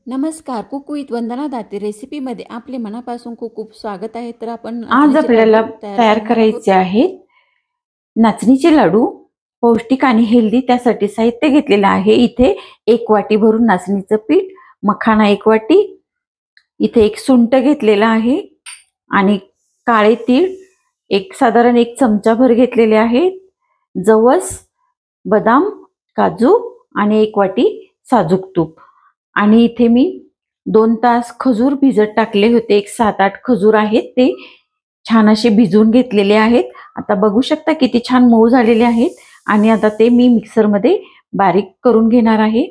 नमस्कार, cook with वंदना दाते रेसिपीमध्ये आपले मनापासून खूप खूप स्वागत आहे। तर आपण आज आपल्याला तयार करायचे आहेत नाचणीचे लाडू, पौष्टिक आणि हेल्दी। त्यासाठी साहित्य घेतलेलं आहे। इथे 1 वाटी भरून नाचणीचं पीठ, मखाना 1 वाटी, इथे 1 सुंठ घेतलेला आहे आणि काळे तीळ साधारण 1 चमचाभर घेतलेले आहेत, जवस, बदाम, काजू आणि 1 वाटी साजूक तूप। आणि इथे मी 2 तास खजूर भिजत टाकले होते। 7-8 खजूर आहेत, ते छान असे भिजवून घेतलेले आहेत। आता बघू शकता किती छान मऊ झालेले आहेत। आणि आता ते मी मिक्सर मध्ये बारीक करून घेणार आहे।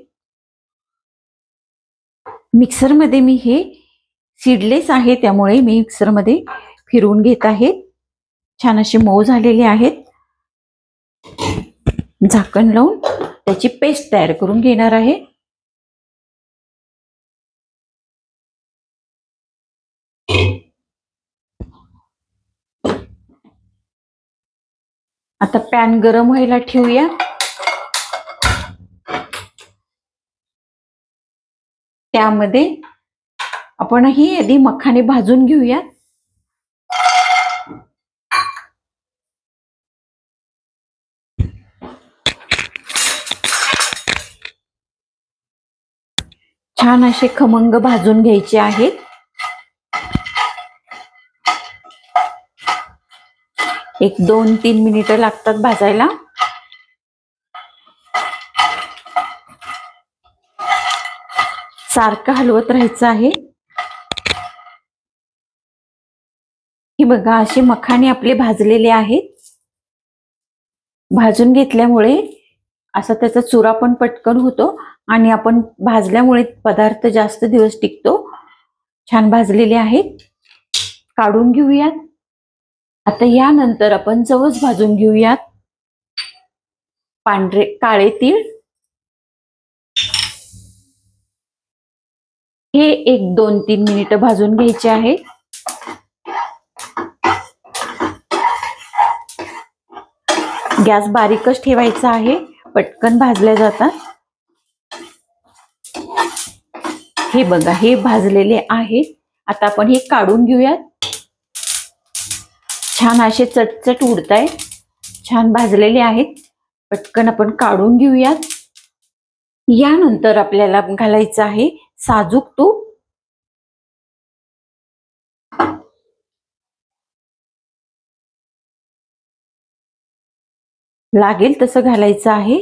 मिक्सर मध्ये मी हे सीडलेस आहे, त्यामुळे मी मिक्सर मध्ये फिरवून घेत आहे। छान असे मऊ झालेले आहेत। झाकण लावून त्याची पेस्ट तयार करून घेणार आहे। आता पॅन गरम व्हायला ठेवूया। त्यामध्ये आपण ही आधी मखाने भाजून घेऊया। छान असे खमंग भाजून घ्यायचे आहेत। एक 2-3 मिनिटं लागतात भाजायला। सारखं हलवत राहायचं आहे। हे बघा, असे मखाने आपले भाजलेले आहेत। भाजून घेतल्यामुळे असा त्याचा चुरा पण पटकन होतो आणि आपण भाजल्यामुळे पदार्थ जास्त दिवस टिकतो। छान भाजलेले आहेत, काढून घेऊयात। आता यानंतर आपण जवस भाजून घेऊयात। काळे तीळ हे 1-2-3 मिनिटं भाजून घ्यायचे आहे। गॅस बारीकच ठेवायचा आहे, पटकन भाजल्या जातात। हे बघा, हे भाजलेले आहे। आता आपण हे काढून घेऊयात। छान असे चटचट उडताय, छान भाजलेले आहेत। पटकन आपण काढून घेऊयात। यानंतर आपल्याला घालायचं आहे साजूक तूप। लागेल तसं घालायचं आहे।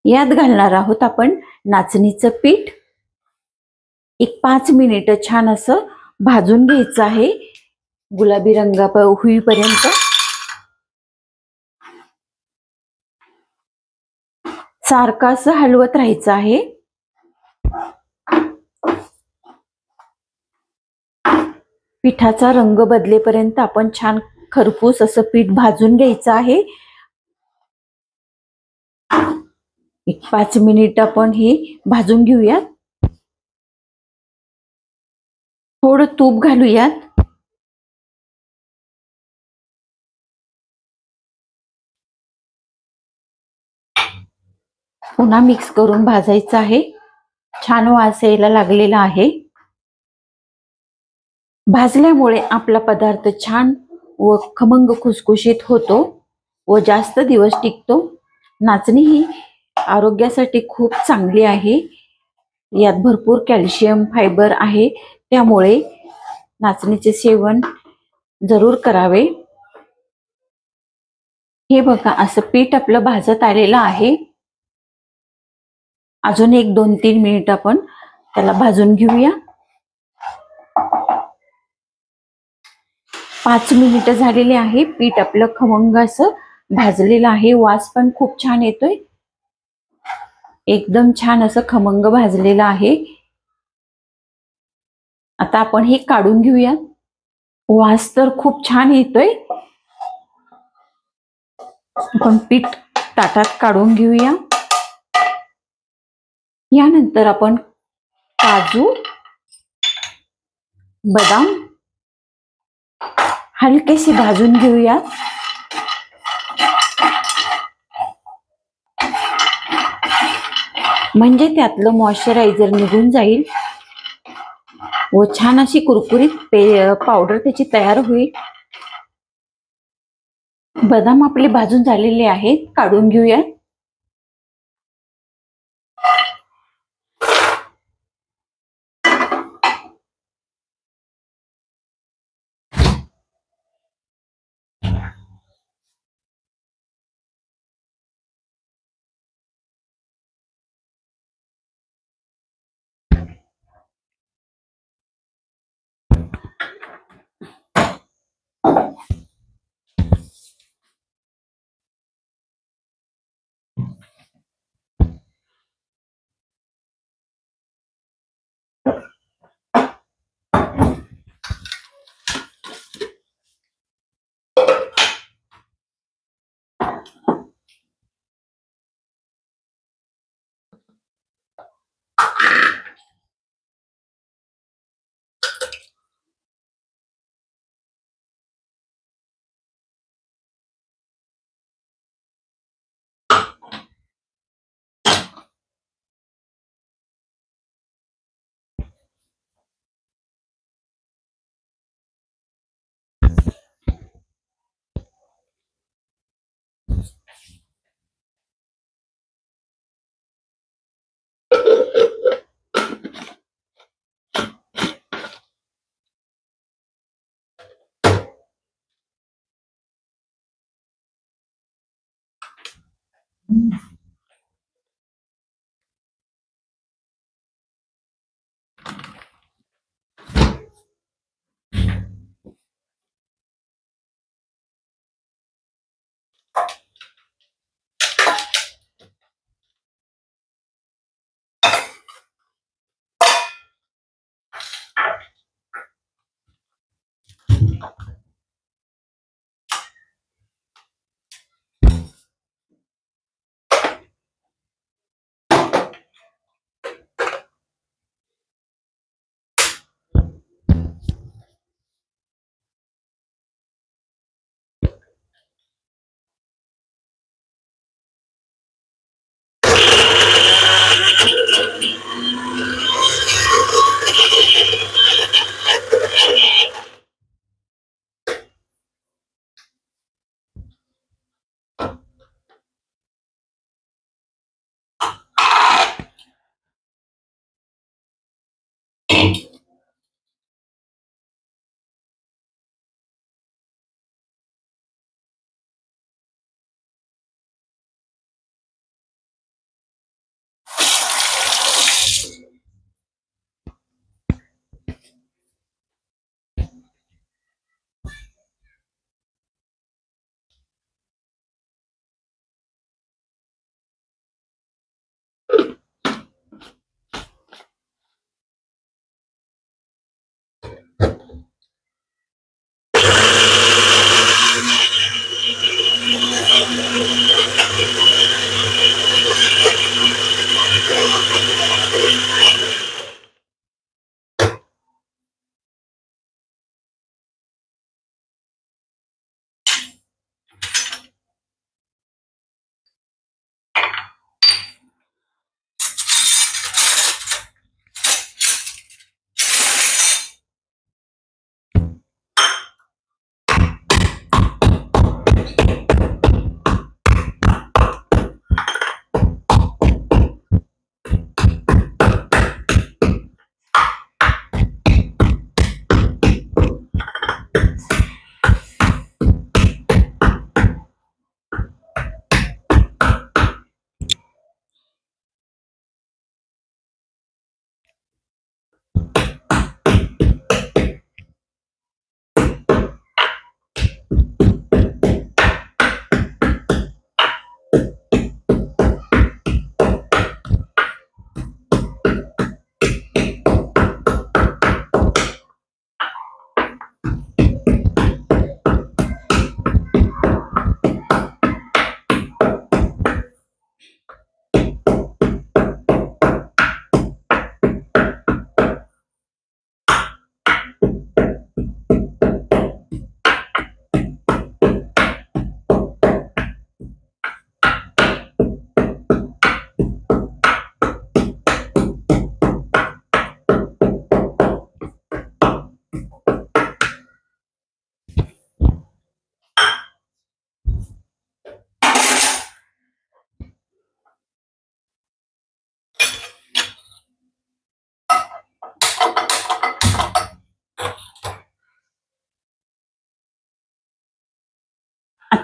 यात घालणार आहोत आपण नाचणीचं पीठ। 5 मिनिटं छान असं भाजून घ्यायचं आहे, गुलाबी रंग होईपर्यंत। सारखं असं हलवत राहायचं आहे। पिठाचा रंग बदलेपर्यंत आपण छान खरपूस असं पीठ भाजून घ्यायचं आहे। 5 मिनिट आपण हे भाजून घेऊयात। थोडं तूप घालूयात। पुन्हा मिक्स करून भाजायचं आहे। छान वास यायला लागलेला आहे। भाजल्यामुळे आपला पदार्थ छान व खमंग खुसखुशीत होतो व जास्त दिवस टिकतो। नाचणी ही आरोग्यासाठी खूप चांगली आहे। यात भरपूर कॅल्शियम, फायबर आहे, त्यामुळे नाचणीचे सेवन जरूर करावे। हे बघा, असं पीठ आपलं भाजत आलेलं आहे। अजून 1-2-3 मिनिट आपण त्याला भाजून घेऊया। 5 मिनिटं झालेले आहे। पीठ आपलं खमंग असं भाजलेलं आहे। वास पण खूप छान येतोय, एकदम छान असं खमंग भाजलेलं आहे। आता आपण हे काढून घेऊया। वास तर खूप छान येतोय। आपण पीठ ताटात काढून घेऊया। यानंतर आपण काजू, बदाम हलकेसे भाजून घेऊया। म्हणजे त्यातलं मॉइश्चरायझर निघून जाईल व छान अशी कुरकुरीत पावडर त्याची तयार होईल। बदाम आपले भाजून झालेले आहेत, काढून घेऊया।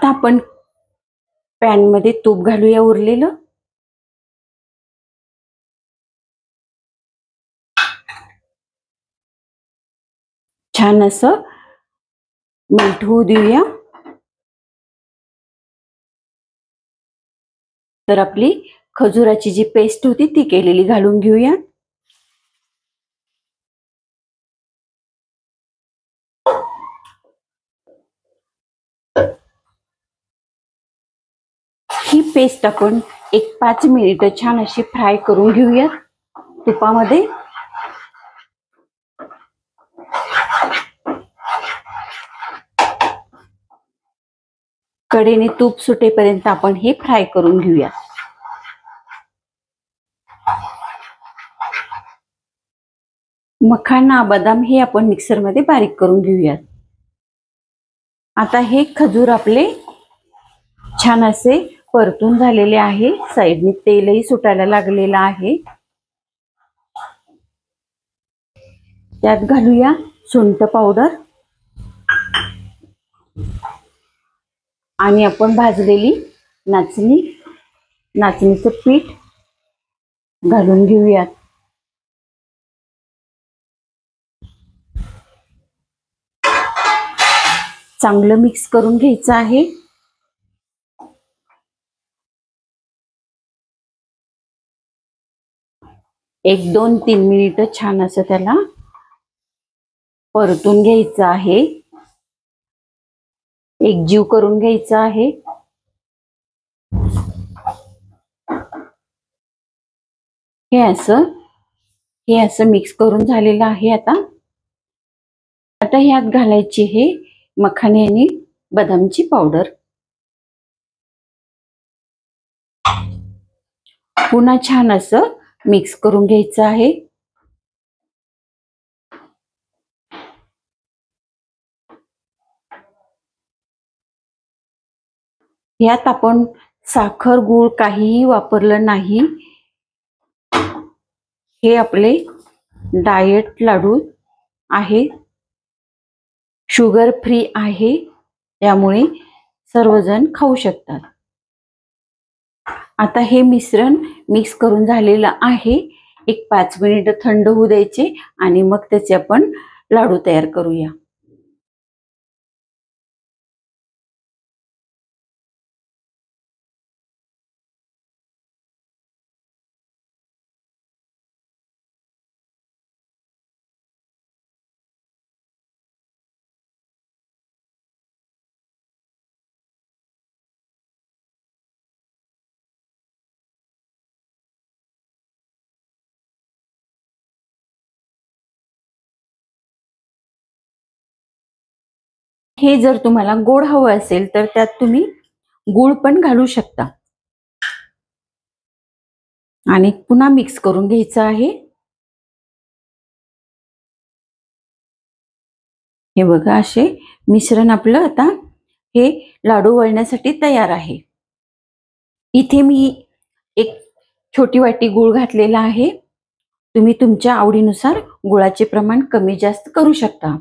आता आपण पॅन मध्ये तूप घालूया उरलेलं. छान असं मेल्ट होऊ देऊया. तर आपली खजुराची जी पेस्ट होती ती केलेली घालून घेऊया. ही पेस्ट आपण एक 5 मिनिट छान अशी फ्राय करून घेऊया तुपामध्ये. कडेने तूप सुटेपर्यंत आपण हे फ्राय करून घेऊया. मखाना बदाम हे आपण मिक्सर मध्ये बारीक करून घेऊयात. आता हे खजूर आपले छान असे परतून झालेले आहे. साईडने तेलही सुटायला लागलेलं आहे. त्यात घालूया सुंठ पावडर आणि आपण भाजलेली नाचणीचं पीठ घालून घेऊयात. चांगलं मिक्स करून घ्यायचं आहे. एक 2-3 मिनिट छान असं त्याला परतून घ्यायचं आहे. एकजीव करून घ्यायचं आहे. हे असं मिक्स करून झालेलं आहे. आता ह्यात घालायची हे मखाने आणि बदामची पावडर. पुन्हा छान असं मिक्स करून घ्यायचं आहे. यात आपण साखर गूळ काहीही वापरलं नाही. हे आपले डाएट लाडू आहे, शुगर फ्री आहे, त्यामुळे सर्वजण खाऊ शकतात. आता हे मिश्रण मिक्स करून झालेलं आहे. एक 5 मिनिट थंड होऊ द्यायचे आणि मग त्याचे आपण लाडू तयार करूया. हे जर तुम्हाला गोड हवं असेल तर त्यात तुम्ही गूळ पण घालू शकता. आणि पुन्हा मिक्स करून घ्यायचं आहे. हे बघा, असे मिश्रण आपलं आता हे लाडू वळण्यासाठी तयार आहे. इथे मी एक छोटी वाटी गूळ घातलेला आहे. तुम्ही तुमच्या आवडीनुसार गुळाचे प्रमाण कमी जास्त करू शकता.